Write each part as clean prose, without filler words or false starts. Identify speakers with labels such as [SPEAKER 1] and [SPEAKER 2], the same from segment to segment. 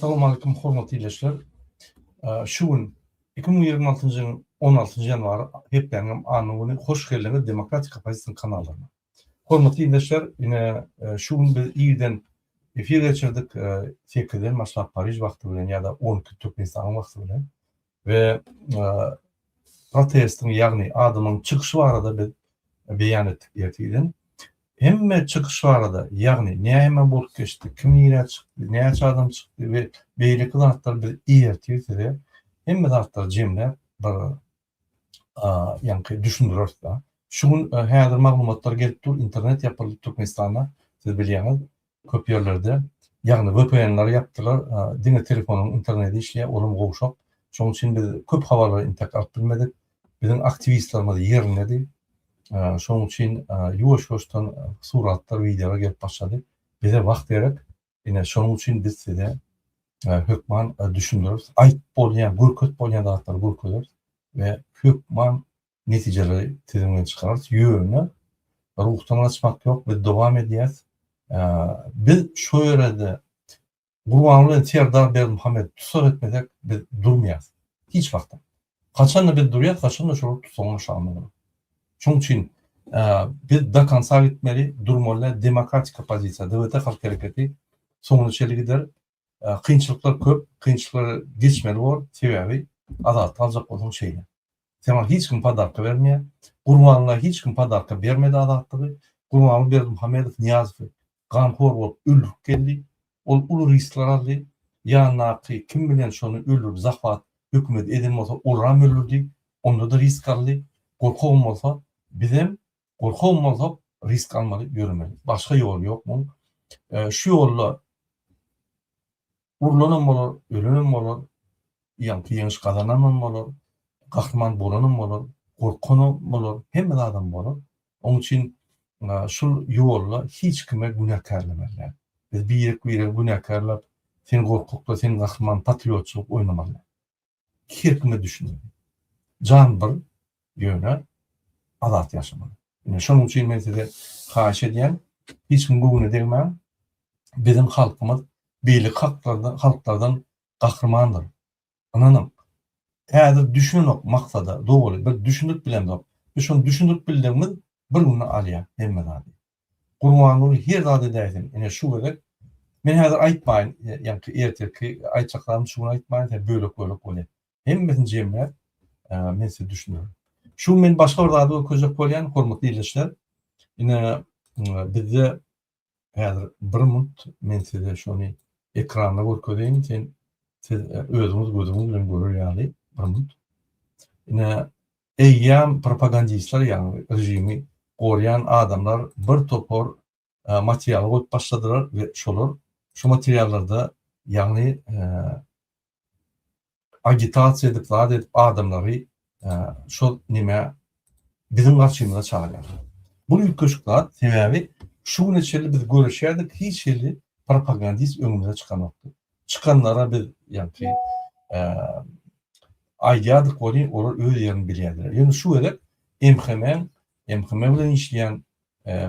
[SPEAKER 1] Assalamu alaikum hormatly izleyijiler. Şu gün 2026 yılın 16 yanvarı heplerinin anını hoş geldiniz Demokratik Opozisyon kanallarına. Hormatly izleyijiler, yine şu gün biz iyiden efir geçirdik tekrar mesela Paris vakti bilen ya da 12 Türkmenistan vakti bilen ve protestin yani adamın çıkışı arada bir beyan ettik erteden. Hemme çıkış arada yani ne hemen bolup geçti, kim ýere çıktı, näçe adam çıktı ve beýleki zatlar bir ýertýär. Hemme zatlar jemläp bir ýani düşündirer da. Şuň häzir maglumatlar gelip dur, internet ýapyldy Türkmenistanda, siz bilýäňiz, köp ýerlerde ýani VPN'ler ýapdylar, diňe telefonuň interneti işleýär, olum gowşap. Şoň üçin biz köp habarlary intikap bilmedik. Biziň aktivistlerimiz ýerinde. Şoň üçin ýuwaş-ýuwaşdan suratlar, videolar gelip başlady. Bize wagt berip, ine şoň üçin biz size hökman düşündürüp, aýt bolýan, gürküt bolýan zatlar gürküler we hökman netijeleri tezimden çykarys, ýöne ruhtan açmak ýok, biz dowam edýäs. Biz şu ýerde Gurbanly Serdar Bermuhammed tutar etmesek biz durmaýas. Hiç wagtda. Kaçan biz durýas, kaçan da şol tutsaňa şamyl. Şoň üçin biz da kansa gitmeli, durmaly, demokratik opozisiýa, DWT halk hereketi soňuna çeli gider. Kynçylyklar köp, kynçylyklar geçmeli bol, sebebi azat aljak bolan şeýle. Sen hiç kim padarka bermeýär. Gurbanlyga hiç kim padarka bermedi azatlygy. Gurbanly Bermuhammedow Niýazow gamhor bolup öldürüp geldi. Ol uly riskler aldy. Ýa-ni kim bilen şonu öldürüp zahvat hökümet edilmese olam öldürdi. Onda da risk aldy. Gorkawym bolsa bizim gorkawym bolsa risk almaly ýörmeli. Başga ýol ýokmu? Şu ýolla urlanan bolar, ölenem bolar, ýa-ni ýeňiş kazananan bolar, gahrman bolanam bolar, gorkanam bolar, hemme adam bolar. Onuň üçin şu ýolla hiç kime günahkarlamaly. Biz bir günahkarlap, sen gorkukla, sen gahrman patriotçylyk oýnamaly. Kirkime düşünmeli. Can bir ýöne azat ýaşamaly. Ine şonuň üçin men size haýyş edýän, hiç kim göwüne degmän, bizim halkymyz beýlik halklardan gahrmandyr. Ananyň häzir düşünmek maksada dogry bir düşündük bilen bak. Biz şonu düşündük bildiğimiz bir günü alýar hemme zady. Gurbanly her zady däýsin. Ine şu gerek. Men häzir aýtmaýyn, ýani erteki aýtjaklarymy şunu aýtmaýyn, bölek bolýar. Hemmesini jemläp men size düşünürüm. Şu men başga bir zady köjek bolýan hormatly izleyijiler. Ine bizde häzir 1 minut men size şonu ekranda görkezeyim. Siz özüňiz gözüňiz bilen görýärli 1 minut. Ine eýýän propagandistler ýani rejimi gorýan adamlar bir topor material goýup başladylar we şolar şu materiallarda ýani agitasiýa edip zat edip adamlary şol nime bizim garşymyza çağırýar. Bu ýükköşükler sebebi şu neçeli biz görüşýärdik, hiç ýeri propagandist öňümüze çykanokdy. Çıkanlara biz ýani aýdýardyk boly, olar öz ýerini bilýärler. Ýöne şu gerek MHM bilen işleýän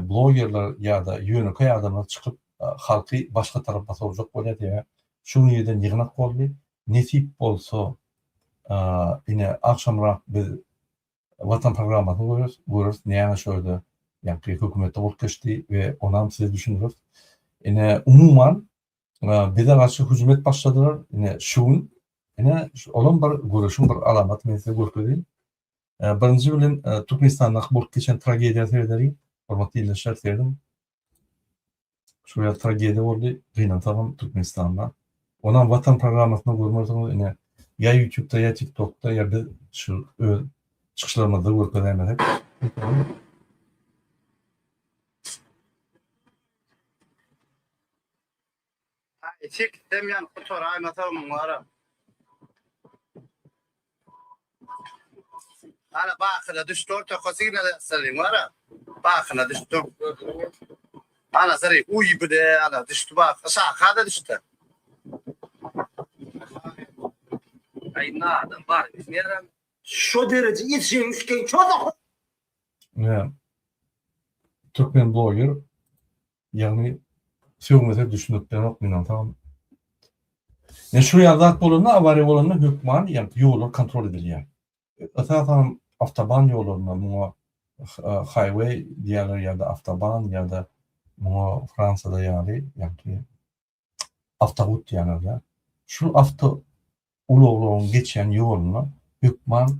[SPEAKER 1] blogerler ýa-da ýönekäý adamlar çykyp halky başga tarapga sorjak bolýar diýe. Şuň ýerden ýygnak boldy. Nesip bolsa ine akşamrak biz Vatan programmasyny görürüz. Näme şöyle ýani hökümetde bolup geçdi we onam size düşünürüz. Ine umuman bize garşy hüjüm et başladylar. Ine şuň ine olan bir görüşüm, bir alamat men size görkezeyim. Birinji bilen Türkmenistanda bolup geçen tragediýa sebäpleri hormatly izleyijiler serdim. Şu ýa tragediýa boldy, gynantarym Türkmenistanda. Onam Vatan programmasyny görmersiňiz, ine ýa YouTube'da ýa TikTok'da ýa biz şu çykyşlarymyzda görkezämezek.
[SPEAKER 2] Çek demyan fotoğrafı anlatalım mı? Ana bakına düştü orta kozine sarayım ara. Bakına düştü. Ana sarayım uy bide ana düştü bak. Aşağı da düştü. Ay ne adam var biz nereden? Şu derece yetişmişken çocuk.
[SPEAKER 1] Ne? Türkmen blogger yani sözümüze düşünüp ben okuyun tamam. Ne şu yazat bolanda avariya bolanda hükman yani yollar kontrol edilýär. Asasan avtoban yollarına muňa highway diýerler ýa-da avtoban ýa-da muňa Fransada ýaly avtobut diýerler. Şu uluglaryň geçen ýoluna hükman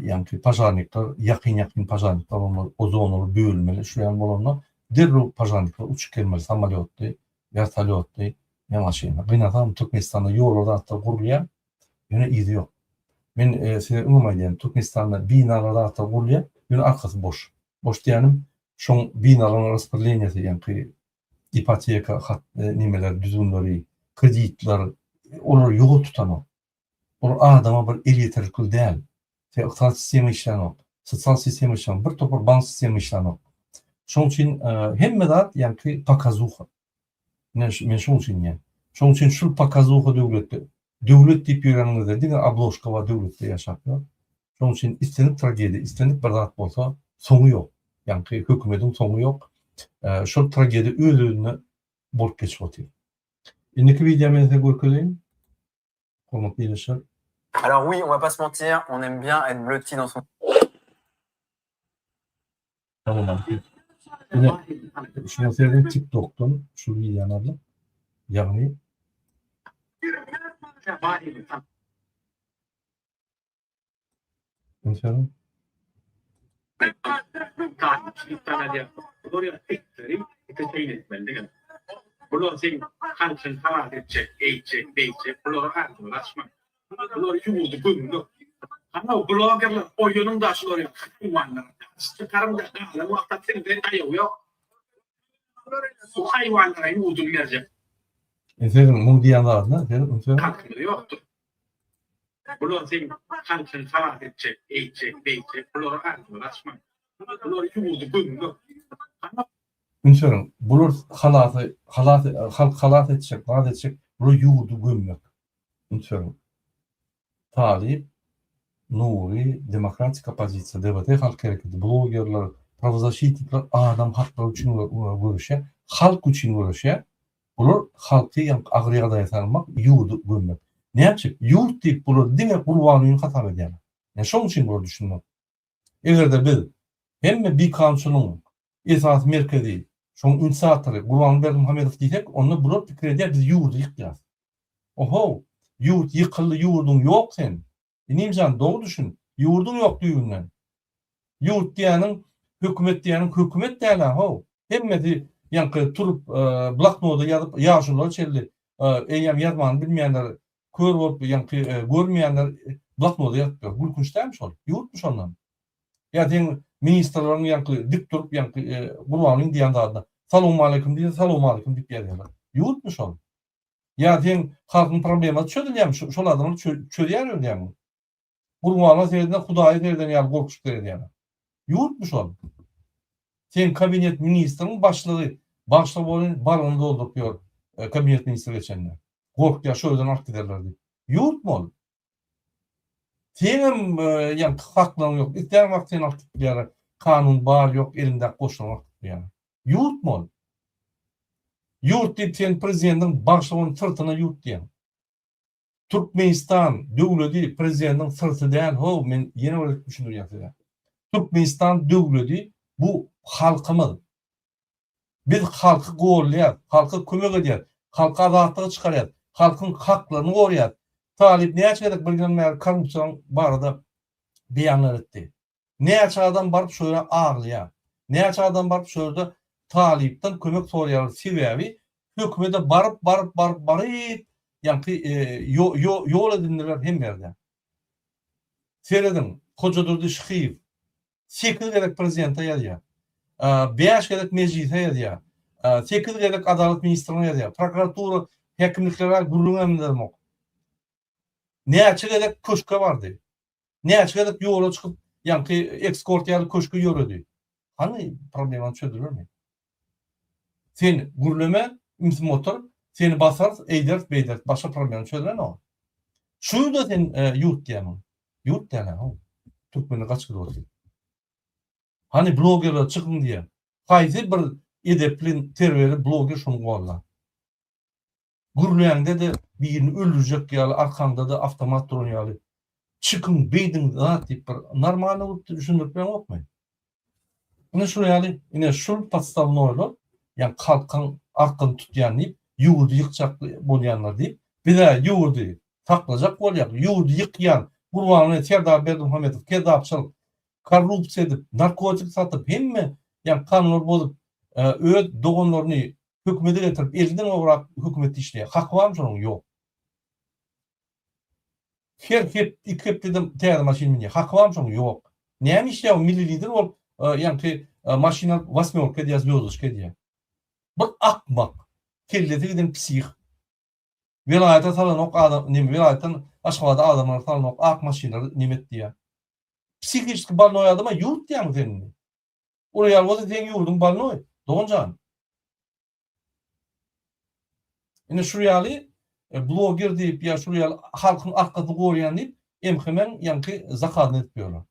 [SPEAKER 1] yani pajarnikler ýakyn pajarnikler onlar ozonly bölmeli şu ýan bolanda derru pajarnikler uçup gelmeli samolyotdy, vertolyotdy, ne maşyna. Gynatan Türkmenistanda ýollarda hatda gurulýar. Ýöne izi ýok. Men size umumy diýen Türkmenistanda binalarda hatda gurulýar, ýöne arkasy boş. Boş diýenim şoň binalaryň raspırleniýasy ýa-ni ipoteka nimeler düzümleri, kreditler olar ýoga tutanok. Ol adama bir el ýeterlikli däl. Iqtisadi sistema işlenok, sosial sistema işlenok, bir topar bank sistema işlenok. Şoň üçin hemme zat ýa-ni pakazuha. Men şoň üçin ýa. Şoň üçin şu pakazuha döwlet diýip ýöreningizde diňe abloşka we döwletde ýaşapýar. Şoň üçin istenip tragediýa, istenip bir zat bolsa soňu ýok. Ýa-ni hökümetiň soňu ýok. Şol tragediýa öz-özüne bolup geçip otyr. Indiki videomy size görkezeyim. Hormatly ýeşler.
[SPEAKER 3] Alors oui, on va pas se mentir, on aime bien être blotti dans son...
[SPEAKER 1] Tamam. Yine şunu sevdim TikTok'tan şu videonun adı. Yani mesela
[SPEAKER 4] Bunlar senin hançın halat edecek, eğecek, beyecek, bunlar uğraşma. Bunlar yumuldu, bugündü. Ama bloggerler oyunun da aşıları yok. Hayvanlar. Çıkarım da dağılır, vakta senin de ayağı yok. Bu hayvanlara yumuldu gelecek.
[SPEAKER 1] efendim bu diyanlar adına efendim
[SPEAKER 4] Hakkında yoktur. Bunlar senin hançın halat edecek, eğecek, beyecek, bunlar uğraşma. Bunlar yumuldu, bugündü.
[SPEAKER 1] Ünsörün, bulur halat edecek, bunu yuğdu gömmek. Ünsörün. Talip, Nuri, demokratik opozitsiya, DBT, halk hareketi, blogerler, pravozashitikler, adam hakları için görüşe, halk için görüşe, bulur halkı agriya dayatanmak, yuğdu gömmek. Ne yapacak? Yuğd deyip bulur, demek bulvanıyın hatam edeyim. Yani şunun için bulur düşünmek. Eğer de bil, hem de bir kanunun esas merkezi, şoň insaatary Gurbanberdi Muhammedow diýsek, onu bular pikir edýär, biz ýurdy ýykýar. Oho, ýurt ýykyldy, ýurdun ýok sen. Nimjan dogry düşün. Ýurdun ýok diýinden. Ýurt diýäniň hökümet diýäniň hökümet däl ho. Hemmeti ýanky turup bloknoda ýazyp ýaşylar çeldi. Eýem ýazmany bilmeýänler, kör bolup ýanky görmeýänler bloknoda ýazypdyr. Gülkünç dälmi şol? Ýurtmuş ondan. Ýa-da ministrlaryň ýanky dik turup ýanky Gurbanlyň diýende Salamu aleykum diye salamu aleykum diýip ýerler. Ýurtmuş ol. Ýa-da halkyň problemasy çözülýär, şol adamlar çözýär öldürýär. Gurbanly senden Hudaýy derden ýaly gorkuş berýär. Ýurtmuş ol. Sen kabinet ministriniň başlygy bolan bargyny doldurypýar kabinet ministri geçenler. Gorkýar şöýden ark giderler diýip. Ýurtmy ol. Senem ýa haklaryň ýok. Isler wagt sen ark gitýär. Kanun bar ýok, elinde goşulmak ýa. Ýurtmy ol. Ýurt diýip sen prezidentiň başlygynyň sırtyna ýurt diýen. Türkmenistan döwleti prezidentiň sırty däl, ho men ýene öyle düşünýär. Türkmenistan döwleti bu halkymyz. Biz halky gorlaýar, halka kömek edýär, halka azatlygy çykarýar, halkyň haklaryny gorýar. Talip näçe bilgenler korrupsiýon barada beýanlar etdi. Näçe adam barıp şöyle ağlaýar. Näçe adam barıp şöyle talipden kömek soraýar sebäbi hökümete barıp ýanky ýol edindiler hem ýerde. Seredin Kocadur Şykyp 8 gerek prezidente ýazýar. 5 gerek meclise ýazýar. 8 gerek adalet ministrine ýazýar. Prokuratura häkimlikler gurulmagy emdermek. Näçe gerek köşke bardy. Näçe gerek ýola çykyp ýanky ekskort ýaly köşke ýöredi. Hani problemy çözülürmi? Sen gurulma motor seni basar, eýder, başga problem çözülen o. Şu da sen ýurt diýäň. Ýurt diýäň. Türkmeni gaçky boldy. Hani blogerler çykyn diýär. Faýzy bir edepli terweri bloger şonu bollar. Gürleýände de birini öldürecek ýaly arkanda da avtomat duran ýaly. Çıkın beýdin zat diýip bir normal bolup düşündiriplen okmaý. Ine şu ýaly, ine şu podstavny oýlap, ýani kalkan arkyny tutýan diýip, ýurdy ýykjak bolýanlar diýip, bir-de ýurdy taklajak bolýar. Ýurdy ýykýan Gurbany Serdar Berdimuhammedow kedapçylyk, korrupsiýa edip, narkotik satyp, hemme ýani kanunlar bozup, öz dogonlaryny hökümete getirip, elden ograk hökümet işleýär. Haky barmy şonuň? Ýok. Hep dedim täze maşyn minýär. Haky barmy şonuň? Ýok. Näme işleýär? Milli lider bolup, ýani maşina 8 diýär, звёздочка diýär. Bir akmak, kelleti giden psih. Vilayata salanok adam, vilayatdan aşgabada adamlar salanok ak maşinler nimet diýär. Psihik balnoy adama ýurt diýär senin. Oraya ýalwazy sen ýurdun balnoy. Dogonjan. Ine şu ýaly blogger diýip ýa şu ýaly halkyň arkasyny goýan diýip emhemen ýanky zakatny etýärler.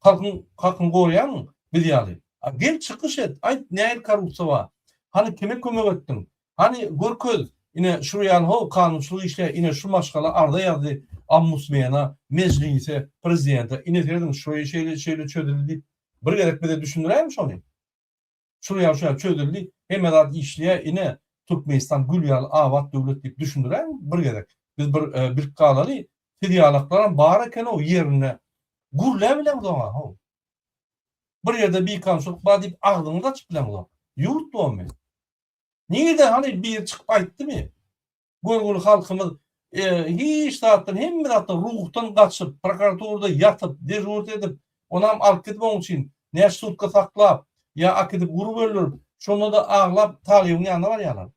[SPEAKER 1] Halkyň goýan bir ýaly. Gel çykyş et. Aýt näil korrupsiýa bar? Hani kime kömek etdiň? Hani görköz ine şu ýaly ho kanunçylyk işler ine şu maşgala arda ýazdy ammusmena, meclise, prezidente ine derdim şu şeýle çödüldi. Bir gerek bide düşündiräm şonu. Şu ýaly çödüldi. Hemen işleýär ine Türkmenistan gülýal awat döwlet diýip düşündirän bir gerek. Biz bir galaly fidiýalyklarym bar eken o ýerine gurläp bilen doňa ho. Bir ýerde bir kanşyk bar diýip agdyňy da çyplan bolap. Ýurt domy. Niýede hani bir çykyp aýtdymy? Görgüli halkymyz hiç zatdan hemme zatdan ruhtan gaçyp, prokuraturada ýatyp, dejurt edip, onam alyp gidip oň üçin näçe sutka saklap, ýa akydip gurup öldürüp, şonu da aglap Talibyň ýanyna barýarlar.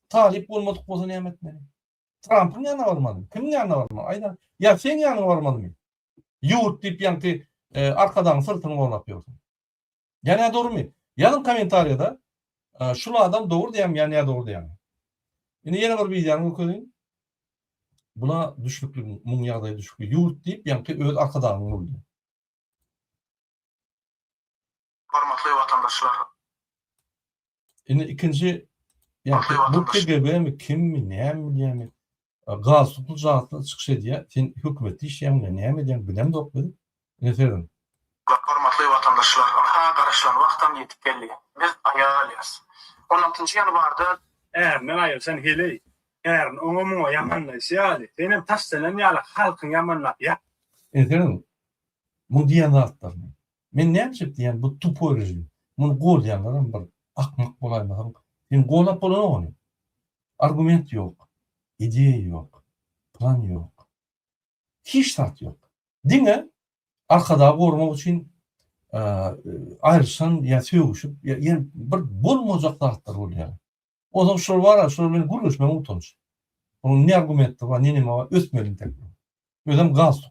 [SPEAKER 1] Talip bolmadyk bolsa näme etmeli? Trumpyň ýanyna barmady. Kim ýanyna barmady? Aýda, ýa sen ýanyna barmadymy? Ýurt diýip ýanky arkadan sırtyny golap ýörsin. Ýani dogrymy? Ýazyn kommentariýada şul adam dogry diýem, ýani dogry diýem. Ine ýene bir videomy görýän. Buna düşlükli, muň ýagdaýy düşlükli. Ýurt diýip ýanky öz arkadan boldy.
[SPEAKER 3] Hormatly vatandaşlar.
[SPEAKER 1] Ine ikinji ýanky bu KGB-mi, kimmi, näme diýemi? Gaz tutul zatly çykyş edýär. Sen hökümeti işleýän näme diýen bilen dokdy. Ine serin.
[SPEAKER 3] Hormatly vatandaşlar, ha garaşlan wagtdan ýetip geldi. Biz aýalyas. 16-njy ýanwarda
[SPEAKER 4] Men aýar sen heley. Oňa ýamanlaýsy. Senem taşsanem ýaly halkyň ýamanlap ýa.
[SPEAKER 1] Ine serin. Bu diýen zatlar. Men näme diýen bu tupoy rejim. Muny golýanlaram bir akmak bolaýmagyň. Sen golap bolan ony. Argument ýok. Ideýa ýok. Plan ýok. Hiç tat ýok. Diňe arkada gormak üçin aýryşan ýa söwüşip ýa bir bolmajak zatlar bolýar. O zaman şol bar, şol meni guruluşma utanç. Onun ne argumenti var, ne var, ötmelim tekrar. Özüm gaz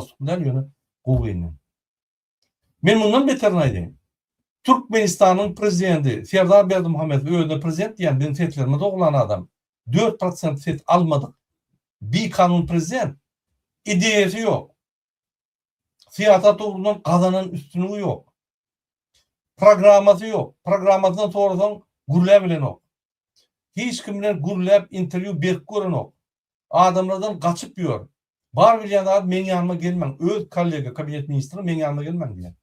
[SPEAKER 1] tutular yönü gowyny. Men bundan beterini aýdym. Türkmenistan'ın prezidenti Serdar Berdimuhammedow özüne prezident diýen benim setlerime doglan adam. 4% set almadyk. Bir kanun prezident ideýasy ýok. Siyasat uğrundan kazanan üstünlüğü yok. Programması yok. Programmasından sonradan gürläp bilen yok. Hiç kimler gürläp interview berip gören yok. Adamlardan kaçıp ýör. Bar bilýän adam men ýanyma gelmeň. Öz kollega kabinet ministri men ýanyma gelmeň diýär.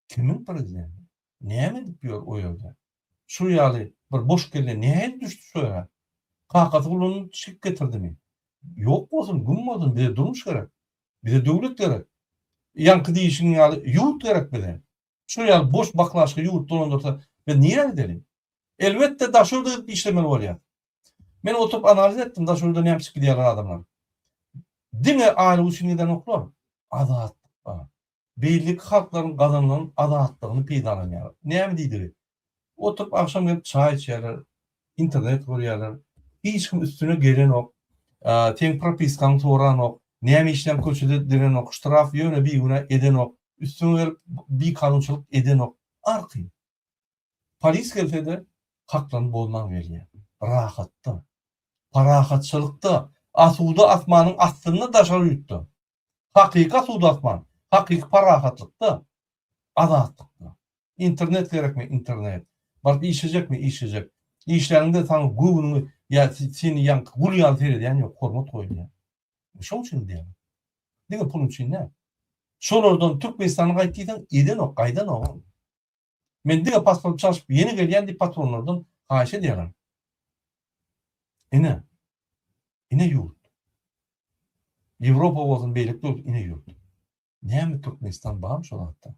[SPEAKER 1] Kimin prezidenti? Näme diýip ýör o ýerde? Şu ýaly bir boş kelle näme düşdi şu ýere? Kakasy ulanyp çykyp getirdimi? Yok bolsun, gümmadyn, bir durmuş gerek. Bize döwlet gerek. Ýanky diýişiň ýaly ýurt gerek bize. Şu ýaly boş baklaşy ýurt dolandyrsa, ben niýe edelim? Elbette daşurda işlemeli bolýar. Men oturup analiz etdim, daşurda näme çykyp gidýär adamlar. Diňe aýly üçin neden oklar? Adatlyk. Beýlik halklaryň gazanylan adatlygyny peýdalanýar. Näme diýdi? Oturup akşam gelip çay içerler, internet görýärler. Hiç kim üstüne gelen ok. Teň propiskaň soran ok. Näme işlem köçede diren ok. Ştraf ýöne bir güne eden ok. Üstüne bir kanunçylyk eden ok. Arky. Polis gelse haklaryny bolmaň berýär. Rahatda, parahatçylykda, asuda asmanyň astyna daşar ýutdy. Hakykat suda asman, hakyky parahatlykda, azatlykda. İnternet gerekmi? İnternet. Bardy işejekmi? İşejek. İşlerinde tan guvunu ya seni yank gulyal tereden yok hormat koyuyor. Şoň üçin diýär. Diňe pul üçin ne? Şolardan Türkmenistan'a gaýtdydan eden o, gaýdan o. Men diňe pasport çalyşyp yeni gelýän di patronlardan haýşe diýerim. Ine ýurt. Ýewropa bolsun beýlik ýurt, ine ýurt. Näme Türkmenistan bağım şolakda?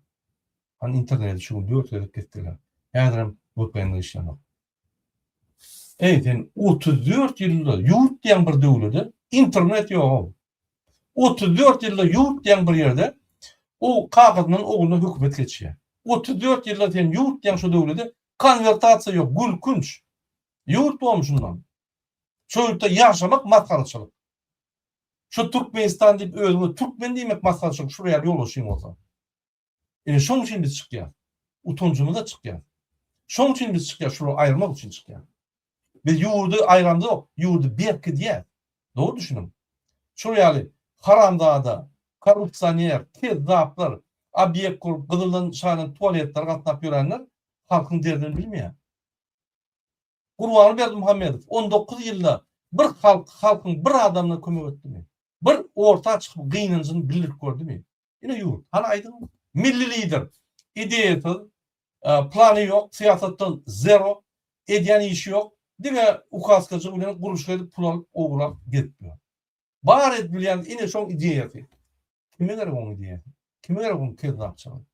[SPEAKER 1] Hani interneti şu 4 ýyl ketdiler. Häzirim wpn işlenok. Eýten 34 ýylda ýurt diýen bir döwlede internet ýok. 34 ýylda ýurt diýen bir ýerde o kagazynyň ogulyna hökümet geçýär. 34 ýylda diýen ýurt diýen şu döwlede konvertasiýa ýok, gülkünç. Ýurt bolmuşundan. Şu ýurtda ýaşamak maskarçylyk. Şu Türkmenistan diýip özüňe Türkmen diýmek maskarçylyk, şuraya ýol bolsa. Şoň üçin biz çykýar. Utunjumyz da çykýar. Şoň üçin biz çykýar, şunu aýyrmak üçin çykýar. Biz ýurdy aýrandok, ýurdy berki diýär. Dogry düşünün. Şu ýaly haramdada, korrupsioner, kezzaplar, obyekt kurup gyzylan şanyň tualetler gatnap ýörenler halkyň derdini bilmeýär. Gurbany Berdimuhammedow 19 ýylda bir halkyň bir adamna kömek etdimi? Bir orta çykyp gynanjyny bildirip gördümi? Ine ýurt. Hana aýdym. Milli lider. Ideýasy, plany ýok, siýasatdan zero, edýän işi ýok. Diňe ukaskaçy bilen guruşga edip pul alyp oglap gitmiyor. Bar et bilýän ine şoň ideýasy. Kime gerek oň ideýasy? Kime gerek oň kezzapçylyk?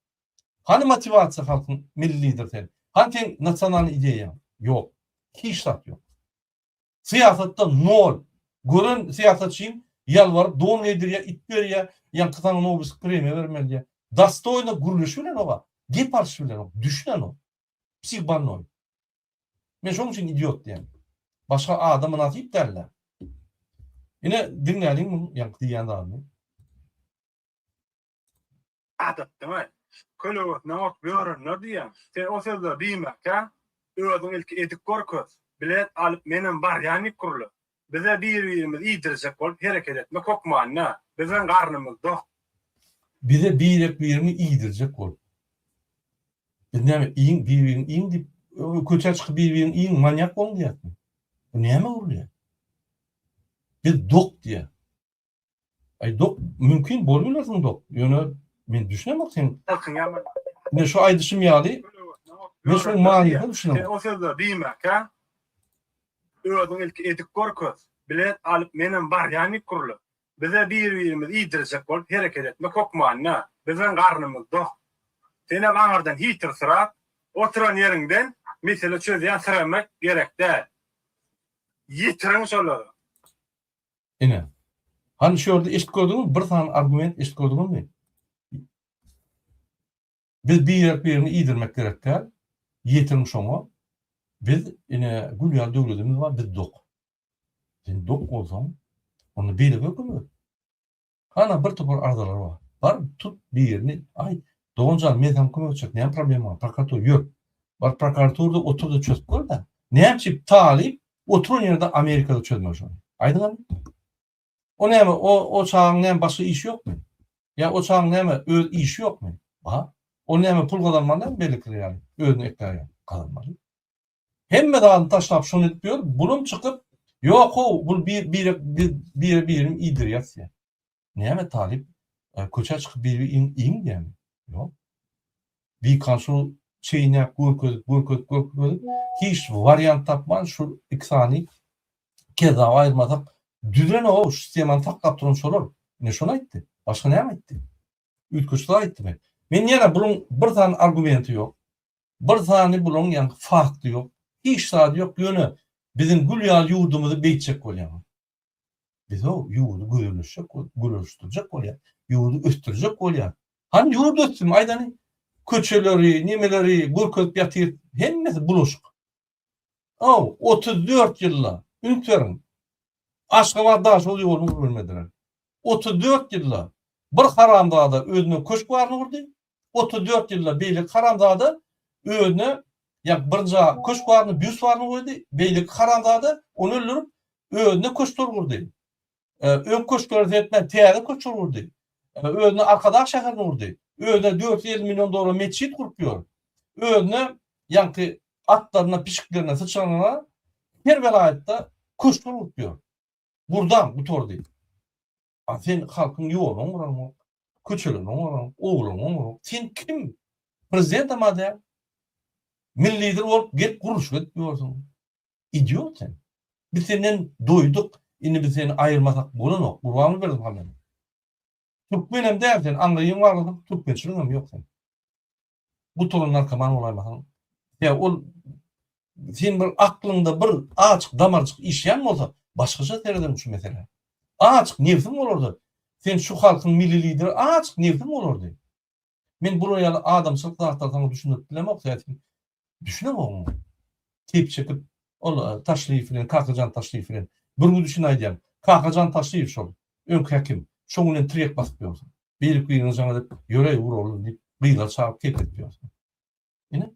[SPEAKER 1] Hani motivasiýa halkyň milli lider? Hani nasional ideýa? Ýok. Hiç şart ýok. Siýasatda nol. Görün siýasatçy ýalwaryp don edýär, it berýär, ýa-da Nobel premiýa bermeli. Dostoyna guruluş bilen oba, geparş bilen o, düşünen o. Psihbannoy. Men şoň üçin idiot diýen. Başga adamyň atyp derler. Ine diňlädiň bu ýanky diýen adamy.
[SPEAKER 5] Adat demek. Kölöwet näwat börenler diýen. Sen o sözde diýmek, özüň ilki edik gorköz. Bilet alyp menen bar ýany kurly. Bize bir-birimiz iýdirjek bolup hereket etmek hokmanna. Biziň garnymyz dok.
[SPEAKER 1] Bize birini iýdirjek bolup. Biz näme birini iň dip köçe çykyp birini iň manýak boldy ýatmy? Bu näme bolýar? Biz dok diýär. Ay dok mümkin bolmaýar dok. Ýöne men düşünemok sen. Ne şu aýdyşym ýaly. Men şu maňyny düşünemok.
[SPEAKER 5] O sözde diýmek, özüň ilki edik gorköz. Bilet alyp menen bar ýany kurly. Bize bir-birimiz iýdirjek bolup hereket etmek hokmanna. Biziň garnymyz dok. Sene baňardan hitir sıra oturan ýeriňden mesele çözýän süremek gerek de. Ýitiriň şolary.
[SPEAKER 1] Ine. Hani şu ýerde eşit gördüňiz, bir tane argument eşit gördüňizmi? Biz birini iýdirmek gerekler. Ýitiriň şoňa. Biz ine gülýär döwletimiz bar, biz dok. Sen dok bolsaň, onu beýle gökümür. Hana bir topar ardalar bar. Bar tut birini, ay, doňjal men hem kömek etjek, näme problem bar? Prokurator ýok. Bar prokuratorda oturdy çözüp gör da. Näme talip oturan ýerde Amerikada çözmek şonu. Aýdyňmy? O näme o çağın näme başga iş ýokmy? Ya o çağın näme öz işi ýokmy? Ba, o näme pul gazanmandan belikdir ýaly. Özüni eklerýär, gazanmaly. Hemme dağını taşlap şunu etmiyor. Bunun çıkıp yok o bu birim iyidir yatsı. Neyme talip köçe çıkıp birim iyi diye mi? Yok. Bir kansu şeyine gurkut hiç varyant tapman şu iksani keza ayırmasak düzen o sisteman takkap turun sorur. Ne şuna etti? Başka ne etti? Ülküçlüğe etti mi? Men yine bunun bir tane argumenti yok. Bir tane bunun yani farklı yok. Hiç saat yok yönü bizim gülýär ýurdumuzy beýtjek bolýar. Biz o ýurdu gürülüşdirjek bolýar. Ýurdu östürjek bolýar. Hani ýurdu östürme aýdany köçeleri, nimeleri, gurköp ýatyr, hemmesi bulaşık. O 34 ýylla ünitlerin Aşgabatda şol ýoluny bilmediler. 34 ýylla bir haramdada özüne köşk barny urdy. 34 ýylla beýlik haramdada özüne ya birja köşkwarny büswarny goýdy, beýlik haramdada onu öldürüp özüne köşkler urdy. Ön köşkler etmen täze köşkler urdy. Özüne arkadaş şäherine urdy. Özüne 450 milyon dolar meçhit kurup ýör. Özüne ýanky atlarına, pişiklerine, sıçranına her velayette kuşlar utuyor. Buradan bu tor değil. Sen halkın yolunu uğramı, küçülünü uğramı, oğlunu uğramı. Sen kim? Prezident ama de millidir olup git kuruş etmiyorsun. İdiot sen. Biz senden doyduk. Şimdi biz seni ayırmasak bunu yok. Kurbanı verdim hemen. Türkmenim dersen anlayın varladım. Türkmençiliğim yok sen. Bu torunlar kaman olaymasan. Ya o sen bir aklında bir açık damarcık işleyen mi olsa başkaca tereden şu mesele. Açık nefsim olurdu. Sen şu halkın milli lideri açık nefsim olurdu. Men buraya adamçılık dağıtarsan düşünüp bilemem zaten. Düşünemem onu. Tep çekip o taşlayıp filan, kalkacan taşlayıp filan. Bunu düşünaydım. Kalkacan taşlayıp şol. Ön hakim. Şoňundan trek basıp ýolsun. Beýlik bir ýyňyňa dep ýörek uralım diýip gıýla çağıp ketip ýolsun. Ine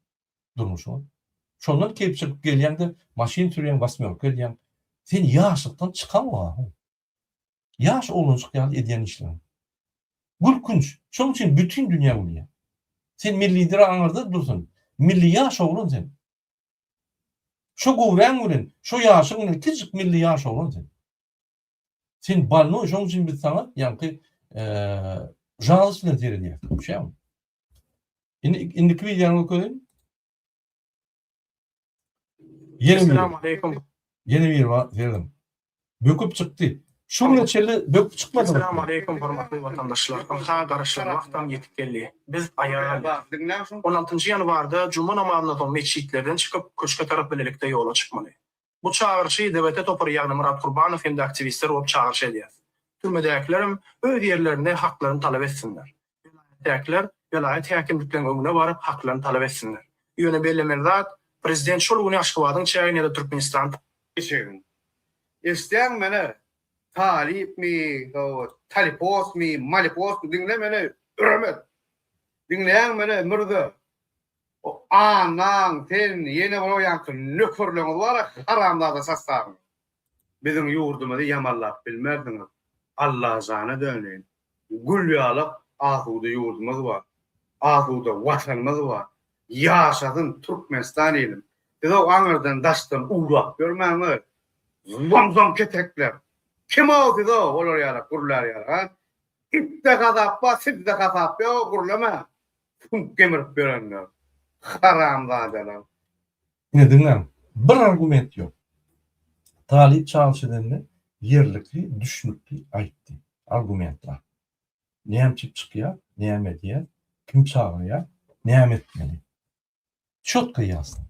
[SPEAKER 1] durmuşum. Şondan kep çykyp gelýände maşin türeýän basmıyor gelýän. Sen ýaşlykdan çykanma. Yaş olunçyk ýaly edýän işler. Gülkünç. Şoň üçin bütün dünýä bilýär. Sen milli lideri aňyrda dursun. Milli ýaş oglun sen. Şu gowran bilen, şu ýaşyň bilen kiçik milli ýaş oglun sen. Sen balno şoň üçin biz sana ýa-ni jaňlys bilen terediýär. Şeými? Indiki videoňy görýän.
[SPEAKER 3] Assalamu alaikum.
[SPEAKER 1] Yeni bir verdim. Böküp çykdy. Şu neçeli böküp çykmady.
[SPEAKER 3] Assalamu alaikum hormatly vatandaşlar. Ha garaşlar wagtam ýetip geldi. Biz aýal 16-njy ýanwarda juma namazyna soň meçhitlerden çykyp köşke tarap bilelikde ýola çykmaly. Bu çağırşy devlete topar ýagny Murat Gurbanow hem de aktivistler olup çağırşy edýär. Türmedäkilerim öz ýerlerinde haklaryny talap etsinler. Vilayetdekiler vilayet häkimliklerine öňüne baryp haklaryny talap etsinler. Ýöne bellemen zat prezident şol güni Aşgabatyň çäýine de Türkmenistan
[SPEAKER 2] geçerin. İsteyen mene talip mi, talipos mi, malipos mi dinle mene ürmet. Dinleyen mene mırdı. O anan ten yeni boyankı nökürlüğü olarak haramlarda sastarın. Bizim yurdumuzda yamallap bilmerdiniz. Allah zana dönleyin. Gülyalık ahuda yurdumuz var. Ahuda vatanımız var. Yaşadın Türkmenistan elim. Biz o anırdan daştan uğrak görmeyiniz. Zom ketekler. Kim oldu da olur yara, kurlar yara. İpte kadappa, sipte kadappa, o kurlama. Kemirip görenler. Haramzadeler.
[SPEAKER 1] Yine dinlerim. Bir argument yok. Talip çalışanlarını yerlikli, düşünükli ayıttı. Argumentler. Neyem çıkıyor, neyem ediyor, kim çağırıyor, neyem etmeli. Çok kıyaslı.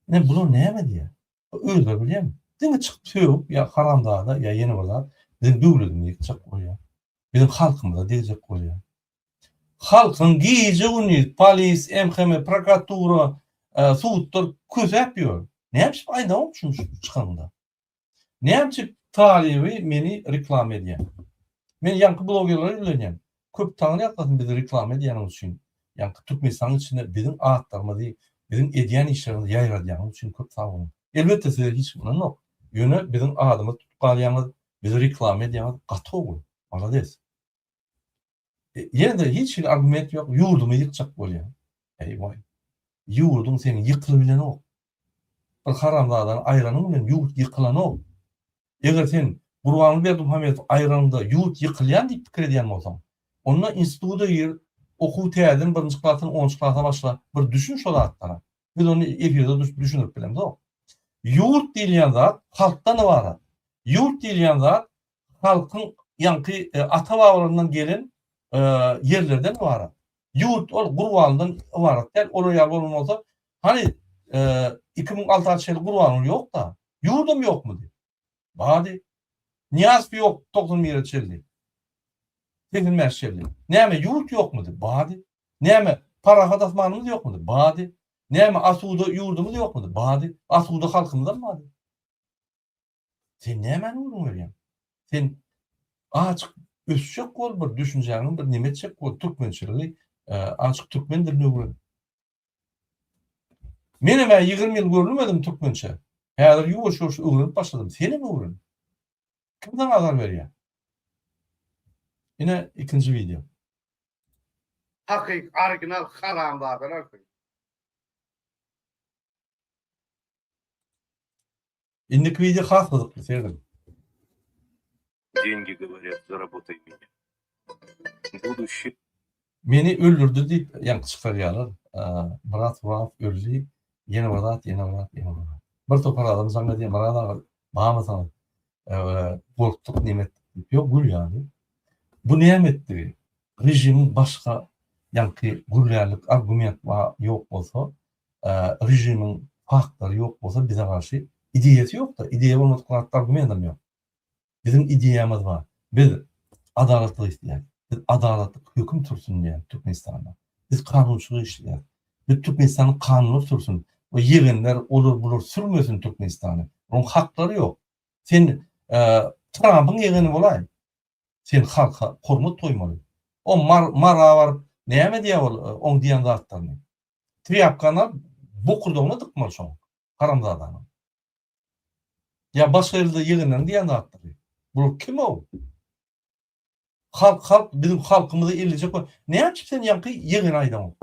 [SPEAKER 1] Ne bunu neyem ediyor? Öyle de biliyor musun? Dine çıkıp ya Karamdağ'da ya Yenivar'da bizim dövlüdüm yıkacak koyuyor. Bizim halkımıza diyecek koyuyor. Halkın giyece uni, polis, MHM, prokuratura, suutlar köz yapıyor. Ne yapıp ayda olmuşmuş çıkanında. Ne yapıp talibi meni reklam ediyor. Men yankı blogerleri öğreneyim. Köp tanrı yaklasın bizi reklam ediyen için. Yankı Türkmenistan'ın içinde bizim ağıtlarımı değil, bizim ediyen işlerimizi yayradıyan için köp tanrı. Elbette size hiç bunun yok. Yönü bizim adımı tutkalıyamız, bizi reklam ediyamız katı olur. Anladınız? Yine de hiç bir argument yok. Yurdumu yıkacak oluyor. Eyvah. Yurdun senin yıkılabilen o. Bir Haramdağ'dan ayranın bilen yurt yıkılan o. Eğer sen Burhanlı Berdimuhamedov ayranında yurt yıkılayan deyip fikir ediyen olsam, onunla instituda yer, okuw täzeden 1-nji klasdan 10-nji klasa başla bir düşün şol atlara. Biz onu efirde düşünüp bilemiz o. Yurt diýilýän zat halkdan ibarat. Yurt diýilýän zat halkın yankı ata babalarından gelen yerlerden ibarat. Yurt ol Gurbanlydan ibarat. Tel oraya bolmasa hani 2006 ýyly Gurbanly ýok da yurdum ýokmy diýip. Bady Niyazby ýok 90 çeldi. Tekin merşelli. Näme yurt ýokmy diýip. Bady. Näme para hadasmanymyz ýokmy diýip. Bady. Näme asuda yurdumuz ýokmy? Bady, asuda halkymyzdan bady. Sen näme urun berýän? Sen açyk ösçek bol bir düşünjäňiň bir nimetçek bol türkmençiligi, açyk türkmen dilini öwren. Menem 20 ýyl görmedim türkmençe. Häzir ýuwaş-ýuwaş öwrenip başladym. Seni mi öwren? Kimden azar berýän? Ine ikinji video.
[SPEAKER 2] Hakik, orijinal haramzadeler.
[SPEAKER 1] Indiki video haklılık bitirdim.
[SPEAKER 6] Деньги говорят, заработай меня. Будущее.
[SPEAKER 1] Meni öldürdü deyip yankı çıkarıyorlar. Murat öldü. Yeni Murat. Bir topar adam sana diye Murat'a bağımı sana korktuk nimet. Yok gül yani. Bu nimettir. Rejimin başka yankı güllerlik argument yok olsa rejimin faktları yok olsa bize karşı ideyeti yok da ideye olmadıkları argumentim yok. Bizim ideyamız var. Biz adaletli isteyen. Biz adaletli hüküm tursun diye Türkmenistan'da. Biz kanunçuluğu işleyen. Biz Türkmenistan'ın kanunu tursun. O yeğenler olur bulur sürmesin Türkmenistan'ı. Onun hakları yok. Sen Trump'ın yeğeni olay. Sen halka koruma toymalı. O mara var. Neyme diye on diyen dağıtlarını. Triyapkanlar bu kurduğunu tıkmalı son. Karamda adamı. Ya başka yerde yeğenlerini diyen dağıtları. Bu kim o? Halk bizim halkımızı illecek o. Ne yapayım sen yankı yeğen aydan o?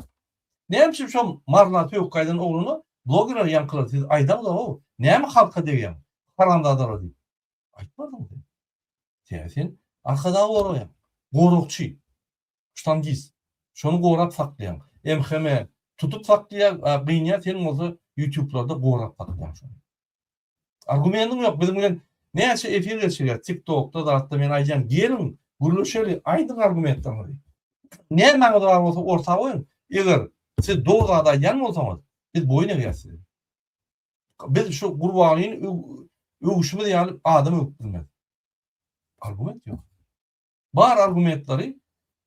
[SPEAKER 1] Ne yapayım şu marlatı yok kaydan oğlunu bloggerlar yankılar siz aydan da o. Ne yapayım halka diyen? Karamda adamı diye. Aytmadım mı? Sen arkada var ya. Gorukçu. Şutan giz. Şonu gorap saklayan. MHM tutup saklayan kıyınca senin olsa YouTube'larda gorap saklayan şunu. Argumentim yok. Bizim bilen neyse efir geçiriyor. TikTok'ta da hatta ben aycan gelin. Gürlüşeli aydın argumentten var. Ne mağdur olsa orta oyun. Eğer siz doğruda yan olsanız biz boyuna gelsiniz. Biz şu kurbanlığın övüşümü yani adamı öptürmez. Argument yok. Bar argumentleri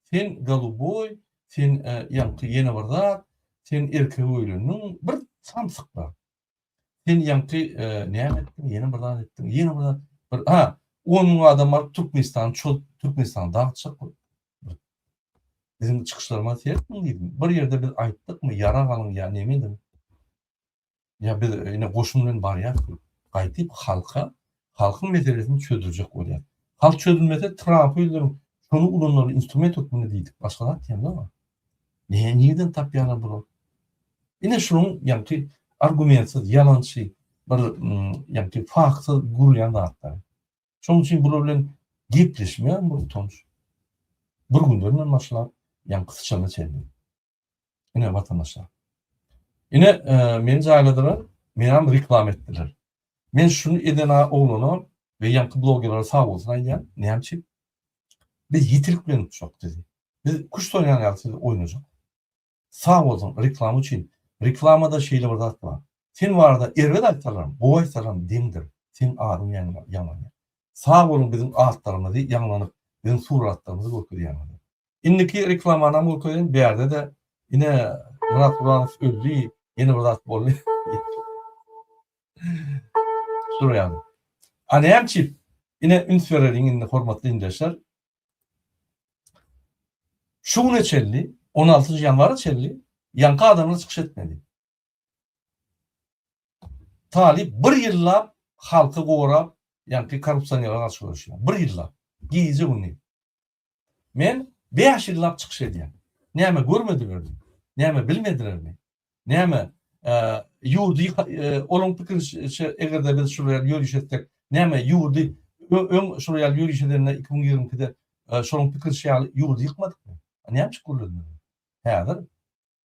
[SPEAKER 1] sen galuboy, sen yankı yeni varda, sen erkeği öylünün bir samsık var. Sen yankı ne ettin, yeni varda ettin, yeni varda. Onun adamlar Türkmenistan dağıtacak. Bizim çıkışlarıma seyret mi dedim. Bir yerde biz ayttık mı, yara kalın ya ne miydim? Ya biz yine koşumdan var ya, kaytıp halkın meselesini çözülecek oluyor. Halk çözülmese Trump'ı öldürün. Şunu ulunları instrument hükmünü deydik. Başkalar diyemdi ama. Neyden tapyana bunu? Yine şunun yankı argumentsiz, yalancı, bir yankı faksız gurulayan dağıtlar. Şunun için bunlarla gepleşmeyen bu tonuş. Bir gündürün başlar yankı sıçanı çeldi. Yine vatandaşlar. Yine beni cayladılar, beni reklam ettiler. Ben şunu edena oğlunu ve yankı bloggerlara sağ olsun ayyan, ne yapayım? Biz yitiriklerini tutacak dedi. Biz kuş oynayan yaptığımız oynayacak. Sağ olsun reklam için. Reklamada şeyle var. Sen var da erved aytarlarım, bu aytarlarım demdir. Sen ağrın yaman. Sağ olun bizim ağıtlarımızı yanlanıp, bizim suratlarımızı korkudu yanlanıp. İndiki reklamana korkudu. Bir yerde de yine Murat Buranov öldü. Yeni Murat Bollu. Şuraya. Anayam çip. Yine ünsvererinin hormatlı indeşler. Şu ne çelli? 16. yanvarı çelli. Yankı adamını çıkış etmedi. Talip bir yılla halkı koğrap yankı korrupsiyonlara karşı konuşuyor. Bir yılla. Giyici bunu. Men 5 yıllap çıkış ediyen. Neyme görmediler mi? Neyme bilmediler mi? Neyme yurdu olimpik eğer de biz şuraya yürüyüş ettik. Neyme yurdu şuraya yürüyüş edenler 2020'de olimpik yurdu yıkmadık mı? Ne yapmış kuruldu? Hayır.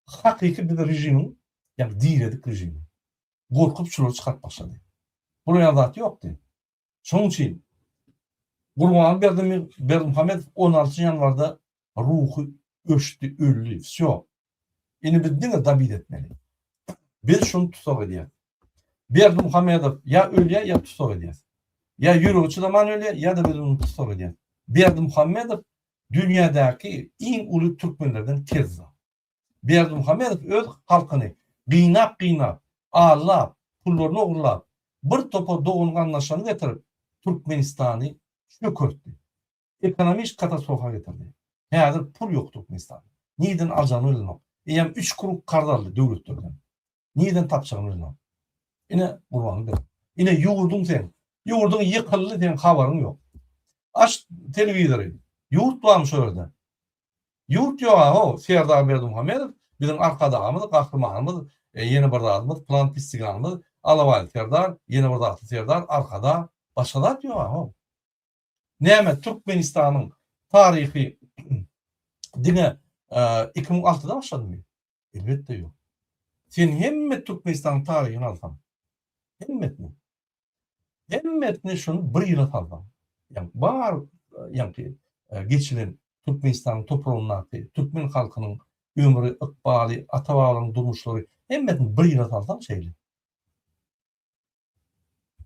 [SPEAKER 1] Hakiki bir rejimin, yani diredik rejimin. Korkup şunu çıkart başladı. Bunun adatı yoktu. Son için Kurban Berdimuhamedov 16 yanvarda ruhu öçtü, öldü. Всё. Yine biz dine davet etmeli. Biz şunu tutak ediyoruz. Berdimuhamedov ya ölüye ya tutak ediyoruz. Ya yürüyüşü zaman ölüye ya da biz onu tutak ediyoruz. Berdimuhamedov dünyadaki en ulu Türkmenlerden tezza. Berdimuhamedov öz halkını kıynap, ağlap, pullarını uğurlap, bir topa doğunun anlaşanı getirip Türkmenistan'ı çökertti. Ekonomik katastrofa getirdi. Hazır pul yok Türkmenistan'da. Neden alacağını ölüyor. Yani 3 kuruk kardarlı devletlerden. Neden tapacağını ölüyor. Yine kurbanı benim. Yine yurdun sen. Yurdun yıkıldı sen haberin yok. Aç televizyonu. Yurt varmış orada. Yurt yok o. Serdar Berdimuhamedov bizim arkada almadı, kahramanımız, yeni bir adamımız, plan pislik almadı. Alaval Serdar, yeni bir atlı Serdar, arkada başalar diyor ha. Näme Türkmenistan'ın tarihi dine 2006'da başladı mı? Elbette yok. Sen hemme Türkmenistan'ın tarihini alsan. Hemmetni şunu bir yıla alsan. Yani var yani geçilen Türkmenistan'ın toprağından Türkmen halkının ömrü, ıkbali, atavarının durmuşları hemmetni bir yıla alsan şeyli.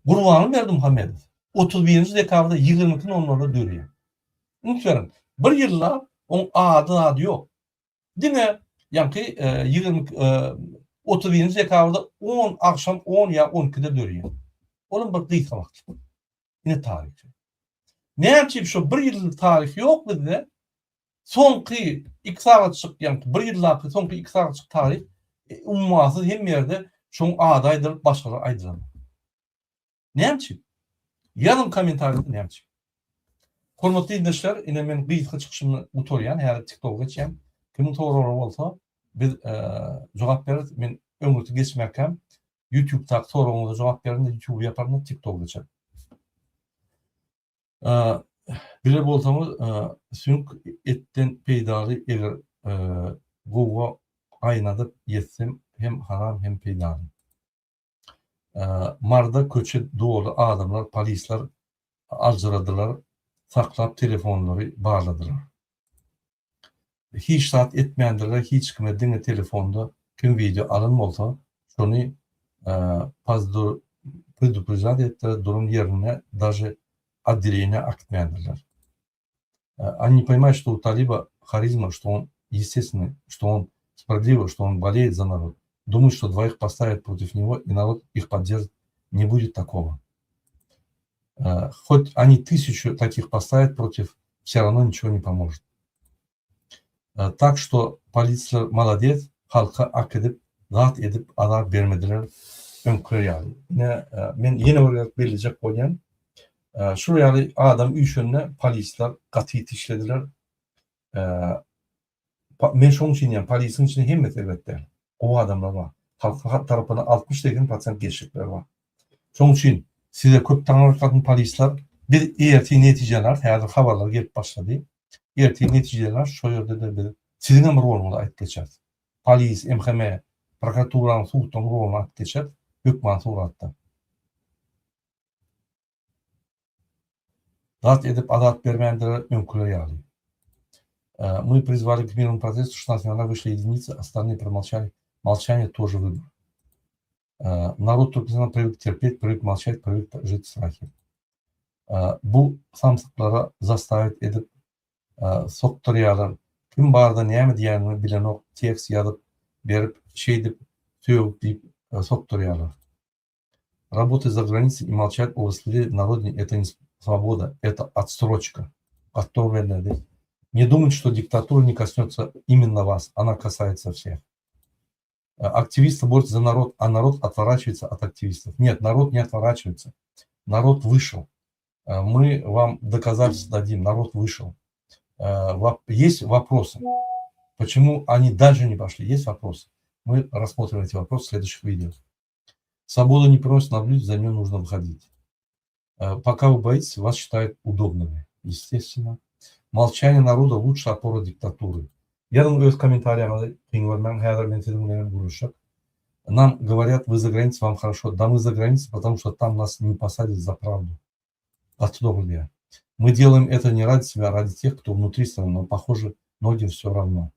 [SPEAKER 1] Kurbanı verdi Muhammed. 31. dekabrda 22'nin onlarda dörüyor. Unutmayın. Bir yılla on adı yok. Dine yani 31. dekabrda 10 akşam 10 ya 12'de dörüyor. Onun bir kıyıta vakti. Yine tarih. Ne yapayım şu bir yıllık tarih yok bizde. Sonki iktisatçılık yani bir yıllık sonki iktisatçılık tarih umması hem yerde şu adaydır başkaları aydıran. Ne yapayım? Yanım komentarda ne yapayım? Hormatly dinleyijiler, ine men gıyıtga çıkışımı utoryan, her TikTok'a geçeyim. Kimin toğru olsa biz cevap verir. Men ömürtü geçmeyken YouTube'da soruğumuza cevap verin de YouTube yaparım da TikTok'a geçerim. Bile bolsamız sünk etten peydari eğer Google aynadıp yetsem hem haram hem peydari. Marda köçe doğru adamlar, polisler ajradılar, saklap telefonları bağladılar. Hiç saat etmeyenlerle hiç kime dine telefonda kim video alınma olsa şunu pazdur предупреждать это durum yerine даже отделение актмянderler. Они не понимают, что у талиба харизма, что он естественный, что он справедливый, что он болеет за народ. Думают, что двоих поставят против него, и народ их поддержит. Не будет такого. Хоть они 1000 таких поставят против, все равно ничего не поможет. Так что полиция молодец, halka hak edip, rahat edip arar vermediler. Önkör yani. Men yeni olarak belirleyecek koyan şuraya adam üç önüne polisler katı işlediler. Men şunun için yani polisin içinde hemmet elbette. O adamlar var. Halk tarafına 60% geçikler var. Şunun için size köp tanrıkların polisler bir erti neticeler, her haberler gelip başladı. Erti neticeler şu yerde de sizin emir olmalı ait geçer. Polis, MHM, prokuratura'nın sultan roluna ait geçer. Hükman suratda. Rahat edip adat vermeyenlere önküre yağlıyor. Мы призвали к мирному процессу, 16 января вышли единицы, остальные промолчали. Молчание тоже выбор. Народ Türkmenistan'dan привык терпеть, привык молчать, привык жить в страхе. Bu samsıklara zastavit edip sokturuyorlar. Kim barda neyme diyenini bilen o tekst yazıp verip şey deyip söyleyip deyip sokturuyorlar. Работать за границей и молчать о выследе на родине – это не свобода, это отсрочка. Не думайте, что диктатура не коснется именно вас, она касается всех. Активисты борются за народ, а народ отворачивается от активистов. Нет, народ не отворачивается. Народ вышел. Мы вам доказательства дадим, народ вышел. Есть вопросы. Почему они дальше не пошли? Есть вопросы. Мы рассмотрим эти вопросы в следующих видео. Свобода не приносит на блюде, за нее нужно выходить. Пока вы боитесь, вас считают удобными. Естественно. Молчание народа – лучшая опора диктатуры. Я думаю, в комментариях нам говорят, вы за границей, вам хорошо. Да, мы за границей, потому что там нас не посадят за правду. Оттуда. Мы делаем это не ради себя, а ради тех, кто внутри страны, но, похоже, многим все равно.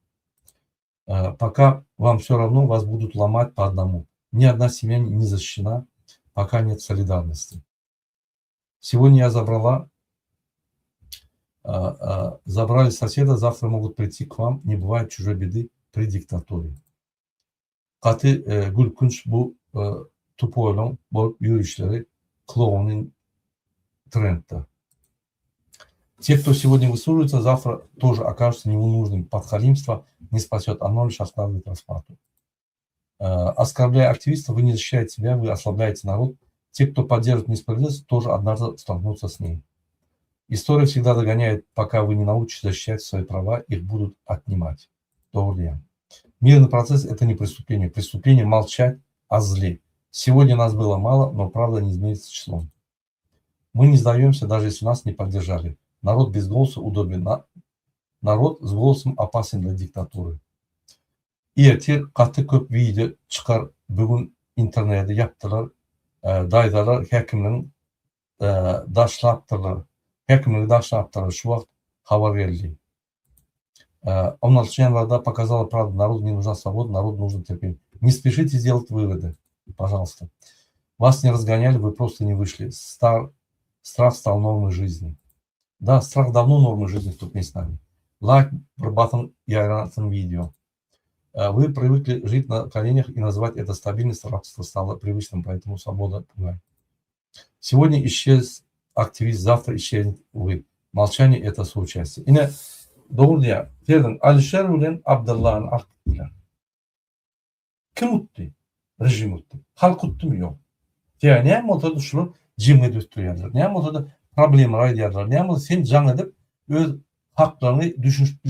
[SPEAKER 1] Пока вам все равно, вас будут ломать по одному. Ни одна семья не защищена, пока нет солидарности. Сегодня я забрали соседа, завтра могут прийти к вам, не бывает чужой беды при диктатуре. Katı Gülkünç bu Tupoylon bu yürüyüşleri клоунин тренда. Те, кто сегодня высказывается, завтра тоже окажутся невнужными. Подхалимство не спасет, оно лишь ослабит расплату. Оскорбляя активистов, вы не защищаете себя, вы ослабляете народ. Те, кто поддерживает несправедливость, тоже однажды столкнутся с ней. История всегда догоняет, пока вы не научитесь защищать свои права, их будут отнимать. Мирный процесс – это не преступление. Преступление – молчать о зле. Сегодня нас было мало, но правда не изменится числом. Мы не сдаемся, даже если нас не поддержали. Народ без голоса удобен. Народ с голосом опасен для диктатуры. Ertir katı köp video çıkar bugün internette yaptılar. Daydalar hekiminin daşlaptılar. Hekimini daşlaptılar. Şu vakt haber verildi. 16 января показала правда, народу не нужна свобода, народу нужно терпение. Не спешите сделать выводы, пожалуйста. Вас не разгоняли, вы просто не вышли. Страх стал нормой жизни. Да, страх давно нормой жизни в Туркменистане. Лайк, прорабатываем яратым видео. Вы привыкли жить на коленях и называть это стабильность, рабство стало привычным, поэтому свобода пугает. Сегодня исчез активист, завтра исчезнет вы. Молчание – это соучастие. Yine doğru diye. Ferden Alişer bilen Abdullah'ın aktiler. Kim uttu? Rejim uttu. Halk uttu mu? Yok. Yani ne motoda şunu cimri düstürüyorlar. Ne motoda problem raydiyorlar. Ne motoda sen can edip öz haklarını düşündürüp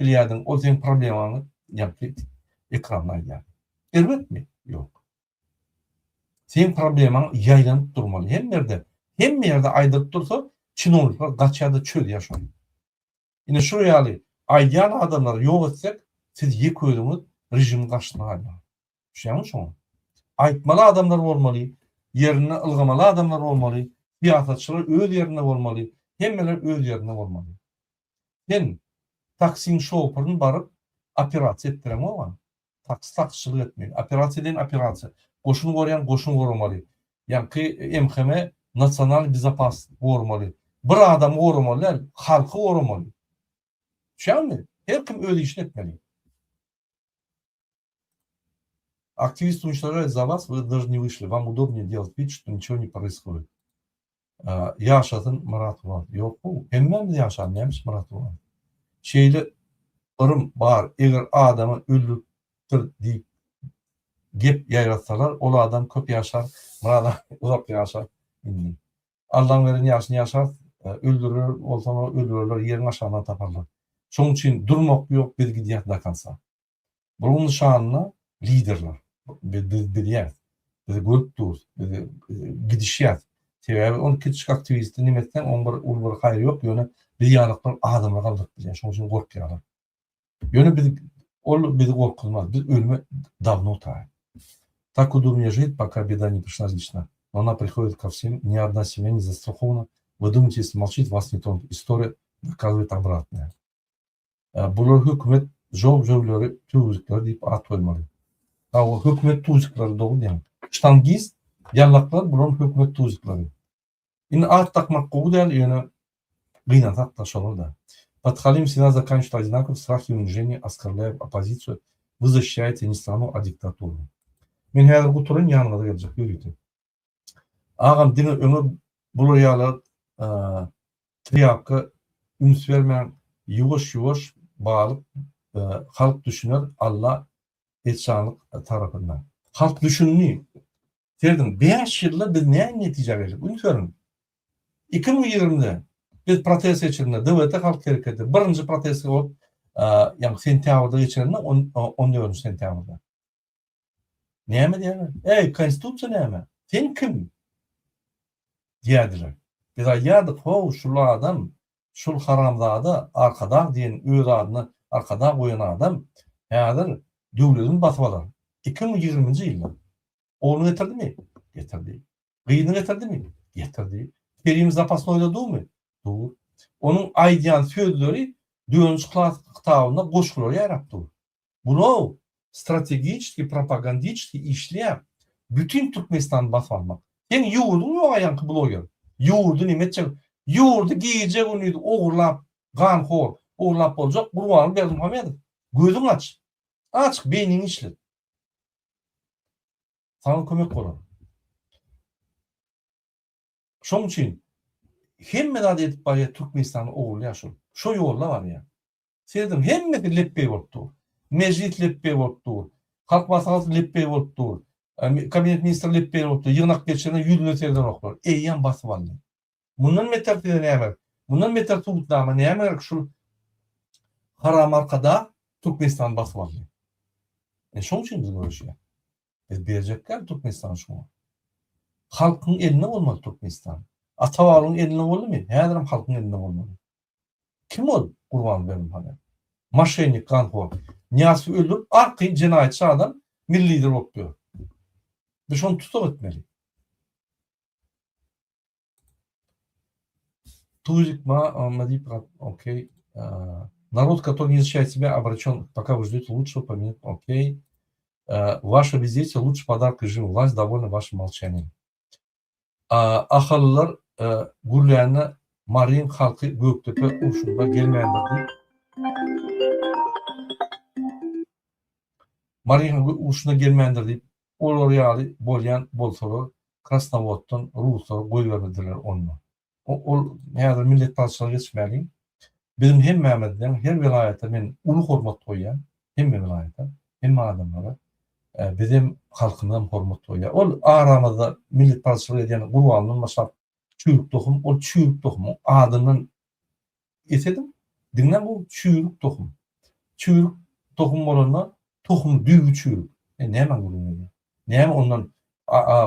[SPEAKER 1] biliyordun. O senin problemini yapıp ekranlaydı. Elbet mi? Yok. Senin problemin yaylanıp durmalı. Hem yerde aydırıp dursa Çinoluklar kaçada çöl yaşıyor. Yine şuraya aydayan adamları yok etsek siz yek ödümüz rejim karşısına haline. Düşünüyor musun? Aytmalı adamlar olmalı. Yerine ılgamalı adamlar olmalı. Siyasetçiler öz yerine olmalı. Hemmeler öz yerine olmalı. Ben taksin şoförün barıp operasyon ettirem ama taksçılık etmeyin. Operasyon edin operasyon. Koşun koruyan koşun korumalı. Yani ki MHM nasyonal bizapaslık korumalı. Bir adam korumalı, halkı korumalı. Düşünüyor musun? Her kim öyle işletmeli. Активисты уничтожают за вас, вы даже не вышли. Вам удобнее делать вид, что ничего не происходит. Yaşadın Murat var. Yok bu. Emmem de yaşadın. Neymiş Murat var. Şeyli ırım var. Eğer adamı öldürtür deyip gep yaratsalar, o adam köp yaşar. Murat uzak yaşar. Allah'ın verin yaşar. Öldürür. Olsa öldürürler. Yerin aşağıdan taparlar. Şunun için durmak yok. Bir gidiyat da kalsa. Bunun şanına liderler. Biliyat. Bizi görüp durur. Bizi gidişiyat. Sebebi onu küçük aktivisti nimetten onun bir hayır yok. Yöne bir yanıklar adamla kaldık bize. Şunun için korkuyorlar. Yöne bizi korkutmaz. Biz ölüme давно таем. Так удобнее жить, пока беда не пришла лично. Но она приходит ко всем. Ни одна семья не застрахована. Вы думаете, если молчит, вас не тронут. История доказывает обратное. Bular hükümet jövleri, tüzükler deyip at olmalı. O hükümet tüzükleri doğru yani. Ştangiz, yallaklar buların hükümet tüzükleri. Yine at takmak kovu değil, yine gıyna taklaşalım da. Подхалим всегда заканчивает одинаково страх и унижение, оскорбляя оппозицию. Вы защищаете не страну, а диктатуру. Men her bu turun yanına da gelecek, yürüyün. Ağam dini ömür bular yalar triyakı üns vermeyen yuvaş bağlıp halk düşünür Allah etşanlık tarafından. Halk düşünmüyor. Derdim 5 yılda biz ne netice verdik? Bunu görün. 2020'de biz protest geçirdiğinde devlete halk hareketi. Birinci protest olup yani sentyavrda geçirdiğinde 14 sentyavrda. Ne mi diyorlar? Ey konstitusiya ne mi? Sen kim? Diyediler. Biz ayyadık şul adam şul haramzada arkada diyen öz adını arkada koyan adam yadır devletin basmalar. 2020 yılda. Onu getirdi mi? Getirdi. Gıyını getirdi mi? Getirdi. Kerimiz zapasını oynadı mı? Doğru. Onun aydiyan sözleri dönüş kıtağında koşkuları yarattı. Bunu stratejik, propagandist işler bütün Türkmenistan basmamak. Yani yurdun yok ayankı blogger. Yurdu nimetçe yurdu giyecek onu oğurlap ganxor oğurlap olacak. Burvanı Berdim Muhammedov. Gözün aç. Aç beynini işlet. Sana kömek olur. Şunun için hemme da edip baya Türkmenistan'ı oğurlayasın. Şu yolla var ya. Sevdim hemme de leppey oldu. Meclis leppey oldu. Halk masalası leppey oldu. Kabinet ministri leppey oldu. Yığınak geçirene yüzünü serden okuyor. Eyyan bası varlı. Bundan metartide ne yemek? Bundan metartide ama ne yemek? Şu haram arkada Türkmenistan bası varlı. Şunun için biz görüşüyor. Berecekler Türkmenistan şuna. Halkın eline olmalı Türkmenistan. Atavarın eline olmalı mı? Her adam halkın eline olmalı. Kim ol? Kurban benim hani. Maşenik kanko. Niyası öldürüp arkayı cinayetçi adam milli lider oluyor. Biz onu tutup etmeli. Тузик Мадип, окей. Народ, который не защищает себя, обречен, пока вы ждете лучшего, помянуть, окей. Ваше бездействие лучше подарок режима. Власть довольна вашим молчанием. Ahalilar gurlarni Marin halkı Göktepe uçunda gelmeyendir. Marin uçunda gelmeyendir deyip oraya bolyan bolsoru Krasnovod'dan Ruslara koy vermediler onunla. O herhalde millet parçaları geçmeliyim. Bizim hem Mehmet'den her vilayete ben ulu hormat koyan hem vilayete hem adamlara bizim halkından hormat koyan. O aramada millet parçaları ediyen kurbanının mesela çürük tohum, o çürük tohumu adının etedim. Dinlen bu çürük tohum. Çürük tohum olanla tohum düğü çürük. Ne hemen kuruluyor? Ne hemen ondan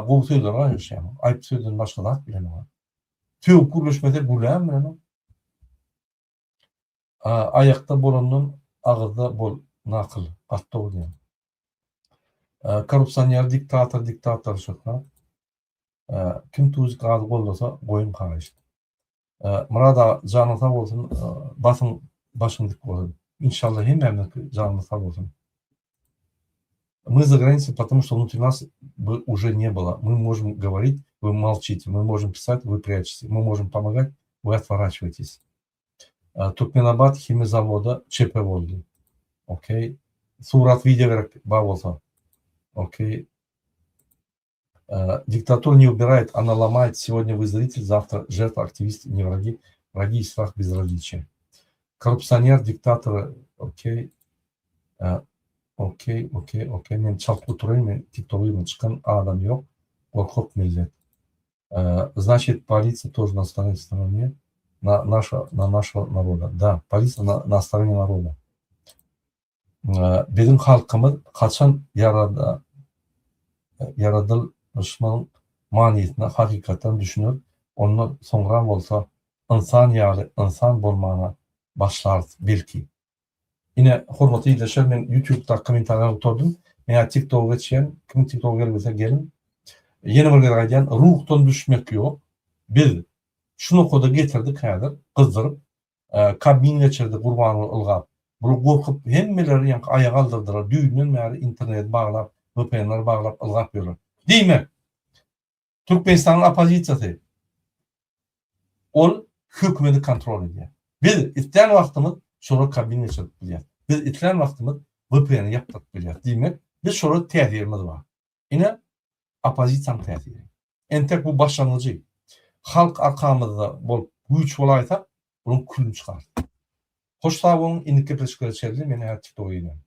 [SPEAKER 1] bu söyler var ya ayıp söylerin başka da bilen var. Tüyüp kuruluşmede gülen mi? Ayakta bolanın ağızda bol nakıl. Katta oluyor. Korrupsiyoner diktatör şokla. Kim tuzik ağzı kollasa koyun karıştı. Murada canı sağ olsun, başındık olsun. İnşallah hem memleket canı sağ olsun. Мы за границей, потому что внутри нас бы уже не было. Мы можем говорить, вы молчите. Мы можем писать, вы прячетесь. Мы можем помогать, вы отворачиваетесь. Turkmenabad химзавода ЧП oldu. Окей. Сурат видео vererek bağolsa. Окей. Диктатура не убирает, она ломает. Сегодня вы зритель, завтра жертва, активисты, не враги. Враги и страх безразличия. Коррупционер, диктаторы, окей. Okey. Men çalıp oturayım, men TikTok'uyla çıkan adam yok. Korkup millet. Значит, полиция тоже на стороне нашего народа. Да, полиция на стороне народа. Bizim halkımız kaçan yaratılışmanın maniyetini hakikaten düşünür. Onu sonra olsa insan olmana başlar belki. Yine hormatı iyileşir. Ben YouTube'da komentarlar oturdum. Veya TikTok'a geçen, kim TikTok'a gelmese gelin. Yeni bir gelen ruhtan düşmek yok. Biz şunu koda getirdik hayatır, kızdırıp, kabin geçirdi kurbanı ılgap. Bunu korkup hemmeleri yank ayağa aldırdılar. Düğünün meğer internet bağlap, VPN'ler bağlap, ılgap diyorlar. Değil mi? Türkmenistan'ın opozisyası. O hükümeti kontrol ediyor. Biz isteyen vaktimiz sonra kabin geçirdik biliyoruz. Biz isteyen vaktimiz VPN'i yaptık biliyoruz. Değil mi? Biz sonra tehdirimiz var. Yine opozisyon tehiri. Entek bu başlangıcı. Halk arkamızda bol güç olaysa bunun külünü çıkar. Hoş sağ olun. İndiki preşkere çevirdim. Beni her TikTok'a gidelim.